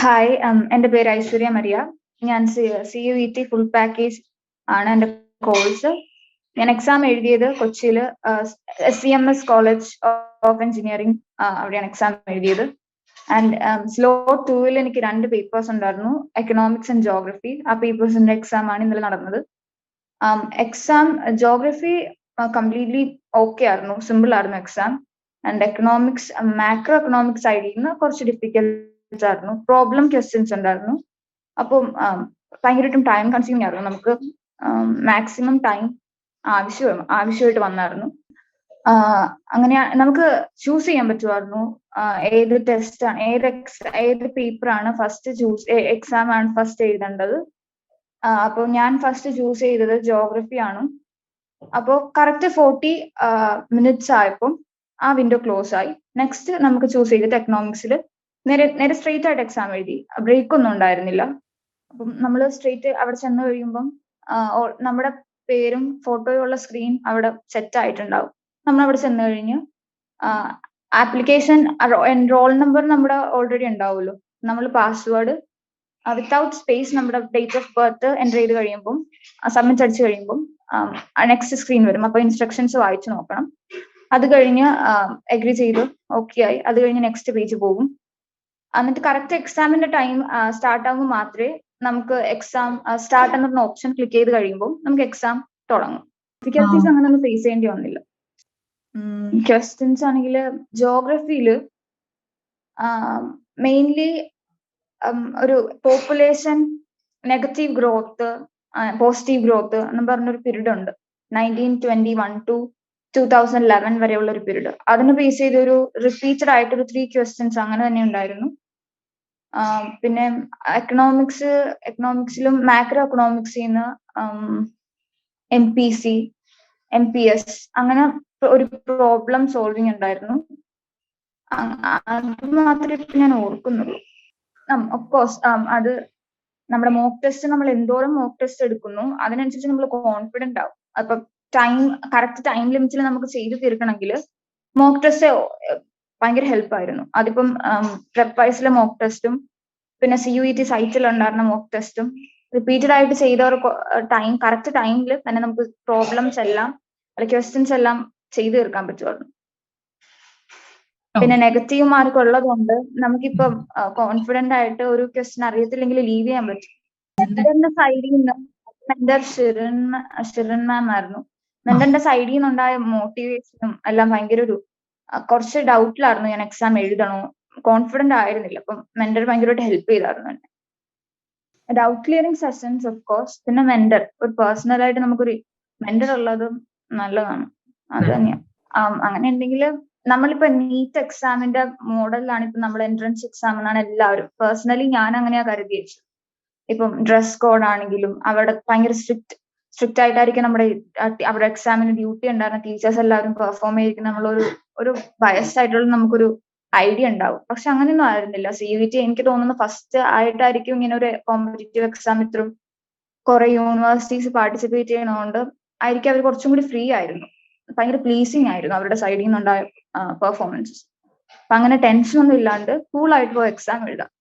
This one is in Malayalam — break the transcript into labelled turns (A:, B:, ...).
A: ഹായ്, എൻ്റെ പേര് ഐശ്വര്യ മരിയ. ഞാൻ CUET ഫുൾ പാക്കേജ് ആണ് എൻ്റെ കോഴ്സ്. ഞാൻ എക്സാം എഴുതിയത് കൊച്ചിയിൽ SCMS കോളേജ് ഓഫ് എഞ്ചിനീയറിംഗ്, അവിടെയാണ് എക്സാം എഴുതിയത്. ആൻഡ് സ്ലോട്ട് 2 എനിക്ക് 2 പേപ്പേഴ്സ് ഉണ്ടായിരുന്നു, എക്കണോമിക്സ് ആൻഡ് ജോഗ്രഫി. ആ പേപ്പേഴ്സിന്റെ എക്സാം ആണ് ഇന്നലെ നടന്നത്. എക്സാം ജോഗ്രഫി കംപ്ലീറ്റ്ലി ഓക്കെ ആയിരുന്നു, സിമ്പിൾ ആയിരുന്നു exam. And economics, macro economics സൈഡിൽ നിന്ന് കുറച്ച് ഡിഫിക്കൽട്ട് ആയിരുന്നു. പ്രോബ്ലം ക്വസ്റ്റ്യൻസ് ഉണ്ടായിരുന്നു. അപ്പം ഭയങ്കരമായിട്ടും ടൈം കൺസ്യൂമിങ് ആയിരുന്നു. നമുക്ക് മാക്സിമം ടൈം ആവശ്യമായിട്ട് വന്നായിരുന്നു. അങ്ങനെ നമുക്ക് ചൂസ് ചെയ്യാൻ പറ്റുമായിരുന്നു ഏത് ടെസ്റ്റ് ആണ്, ഏത് പേപ്പറാണ് എക്സാം ആണ് ഫസ്റ്റ് എഴുതേണ്ടത്. അപ്പോൾ ഞാൻ ഫസ്റ്റ് ചൂസ് ചെയ്തത് ജോഗ്രഫി ആണ്. അപ്പോൾ കറക്റ്റ് 40 മിനിറ്റ്സ് ആയപ്പോൾ ആ വിൻഡോ ക്ലോസ് ആയി. നെക്സ്റ്റ് നമുക്ക് ചൂസ് ചെയ്തിട്ട് എക്കണോമിക്സിൽ നേരെ സ്ട്രെയിറ്റ് ആയിട്ട് എക്സാം എഴുതി. ബ്രേക്ക് ഒന്നും ഉണ്ടായിരുന്നില്ല. അപ്പം നമ്മൾ സ്ട്രെയിറ്റ് അവിടെ ചെന്ന് കഴിയുമ്പം നമ്മുടെ പേരും ഫോട്ടോയും ഉള്ള സ്ക്രീൻ അവിടെ സെറ്റ് ആയിട്ടുണ്ടാവും. നമ്മൾ അവിടെ ചെന്ന് കഴിഞ്ഞ് ആപ്ലിക്കേഷൻ റോൾ നമ്പർ നമ്മുടെ ഓൾറെഡി ഉണ്ടാവുമല്ലോ. നമ്മൾ പാസ്വേഡ് വിത്തൗട്ട് സ്പേസ് നമ്മുടെ ഡേറ്റ് ഓഫ് ബർത്ത് എൻ്റർ ചെയ്ത് കഴിയുമ്പം സബ്മിറ്റ് അടിച്ചു കഴിയുമ്പം നെക്സ്റ്റ് സ്ക്രീൻ വരും. അപ്പോൾ ഇൻസ്ട്രക്ഷൻസ് വായിച്ചു നോക്കണം. അത് കഴിഞ്ഞ് എഗ്രി ചെയ്ത് ഓക്കെ ആയി. അത് കഴിഞ്ഞ് നെക്സ്റ്റ് പേജ് പോകും. എന്നിട്ട് കറക്റ്റ് എക്സാമിന്റെ ടൈം സ്റ്റാർട്ട് ആകുമ്പോൾ മാത്രമേ നമുക്ക് എക്സാം സ്റ്റാർട്ട് എന്ന ഓപ്ഷൻ ക്ലിക്ക് ചെയ്ത് കഴിയുമ്പോൾ നമുക്ക് എക്സാം തുടങ്ങും. ഡിഫിക്കൽട്ടീസ് അങ്ങനെ ഒന്നും ഫേസ് ചെയ്യേണ്ടി വന്നില്ല. ക്വസ്റ്റ്യൻസ് ആണെങ്കിൽ ജോഗ്രഫിയിൽ മെയിൻലി ഒരു population negative growth, positive growth എന്ന് പറഞ്ഞൊരു പീരീഡ് ഉണ്ട്. 1921 to 2011 വരെയുള്ള ഒരു പീരീഡ്. അതിന് ബേസ് ചെയ്ത് ഒരു റിപ്പീറ്റഡ് ആയിട്ടൊരു 3 ക്വസ്റ്റ്യൻസ് അങ്ങനെ തന്നെ ഉണ്ടായിരുന്നു. പിന്നെ എക്കണോമിക്സിലും മാക്രോ എക്കണോമിക്സിൽ നിന്ന് MPC, MPS അങ്ങനെ ഒരു പ്രോബ്ലം സോൾവിങ് ഉണ്ടായിരുന്നു. അത് മാത്രമേ ഇപ്പൊ ഞാൻ ഓർക്കുന്നുള്ളൂ. ഓഫ്കോഴ്സ് അത് നമ്മുടെ മോക്ക് ടെസ്റ്റ്, നമ്മൾ എന്തോരം മോക്ക് ടെസ്റ്റ് എടുക്കുന്നു അതിനനുസരിച്ച് നമ്മൾ കോൺഫിഡന്റ് ആവും. അപ്പൊ കറക്റ്റ് ടൈം ലിമിറ്റിൽ നമുക്ക് ചെയ്ത് തീർക്കണമെങ്കിൽ മോക്ക് ടെസ്റ്റ് ഭയങ്കര ഹെൽപ്പായിരുന്നു. അതിപ്പം പ്രെപ്വൈസിലെ മോക്ക് ടെസ്റ്റും പിന്നെ CUET സൈറ്റിൽ ഉണ്ടായിരുന്ന മോക്ക് ടെസ്റ്റും റിപ്പീറ്റഡ് ആയിട്ട് ചെയ്തവർ കറക്റ്റ് ടൈമിൽ തന്നെ നമുക്ക് പ്രോബ്ലംസ് എല്ലാം ക്വസ്റ്റ്യൻസ് എല്ലാം ചെയ്തു തീർക്കാൻ പറ്റുമായിരുന്നു. പിന്നെ നെഗറ്റീവ് മാർക്ക് ഉള്ളത് കൊണ്ട് നമുക്കിപ്പം കോൺഫിഡന്റ് ആയിട്ട് ഒരു ക്വസ്റ്റ്യൻ അറിയത്തില്ലെങ്കിൽ ലീവ് ചെയ്യാൻ പറ്റും. മെന്ററിന്റെ സൈഡിൽ നിന്ന് മെന്റർ ഷിറിൻ മാം ആയിരുന്നു. മെന്ററിന്റെ സൈഡിൽ നിന്നുണ്ടായ മോട്ടിവേഷനും എല്ലാം ഭയങ്കര കുറച്ച് ഡൗട്ടിലായിരുന്നു. ഞാൻ എക്സാം എഴുതണോ, കോൺഫിഡന്റ് ആയിരുന്നില്ല. അപ്പം മെന്റർ ഭയങ്കരമായിട്ട് ഹെൽപ്പ് ചെയ്തായിരുന്നു എന്നെ. Doubt clearing sessions of course, പിന്നെ മെന്റർ, ഒരു പേഴ്സണൽ ആയിട്ട് നമുക്കൊരു മെന്റർ ഉള്ളതും നല്ലതാണ്. അത് തന്നെയാണ്. അങ്ങനെ ഉണ്ടെങ്കിൽ നമ്മളിപ്പോ നീറ്റ് എക്സാമിന്റെ മോഡലിലാണ് ഇപ്പൊ നമ്മൾ എൻട്രൻസ് എക്സാം എന്നാണ് എല്ലാവരും. പേഴ്സണലി ഞാൻ അങ്ങനെയാ കരുതിയത്. ഇപ്പം ഡ്രസ് കോഡ് ആണെങ്കിലും അവിടെ ഭയങ്കര സ്ട്രിക്റ്റ് ആയിട്ടായിരിക്കും അവിടെ എക്സാമിന് ഡ്യൂട്ടി ഉണ്ടായിരുന്ന ടീച്ചേഴ്സ് എല്ലാവരും പെർഫോം ചെയ്തിരിക്കുന്ന നമ്മളൊരു ബയസ്ഡ് ആയിട്ടുള്ള നമുക്കൊരു ഐഡിയ ഉണ്ടാവും. പക്ഷെ അങ്ങനെയൊന്നും ആയിരുന്നില്ല. CUET എനിക്ക് തോന്നുന്നു ഫസ്റ്റ് ആയിട്ടായിരിക്കും ഇങ്ങനെ ഒരു കോമ്പറ്റീറ്റീവ് എക്സാം ഇത്രയും കുറെ യൂണിവേഴ്സിറ്റീസ് പാർട്ടിസിപ്പേറ്റ് ചെയ്യുന്നതുകൊണ്ട് ആയിരിക്കും അവർ കുറച്ചും കൂടി ഫ്രീ ആയിരുന്നു. ഭയങ്കര പ്ലീസിങ് ആയിരുന്നു അവരുടെ സൈഡിൽ നിന്നുണ്ടായ പെർഫോമൻസസ്. അപ്പൊ അങ്ങനെ ടെൻഷൻ ഒന്നും ഇല്ലാണ്ട് കൂളായിട്ട് പോയി എക്സാം എഴുതാം.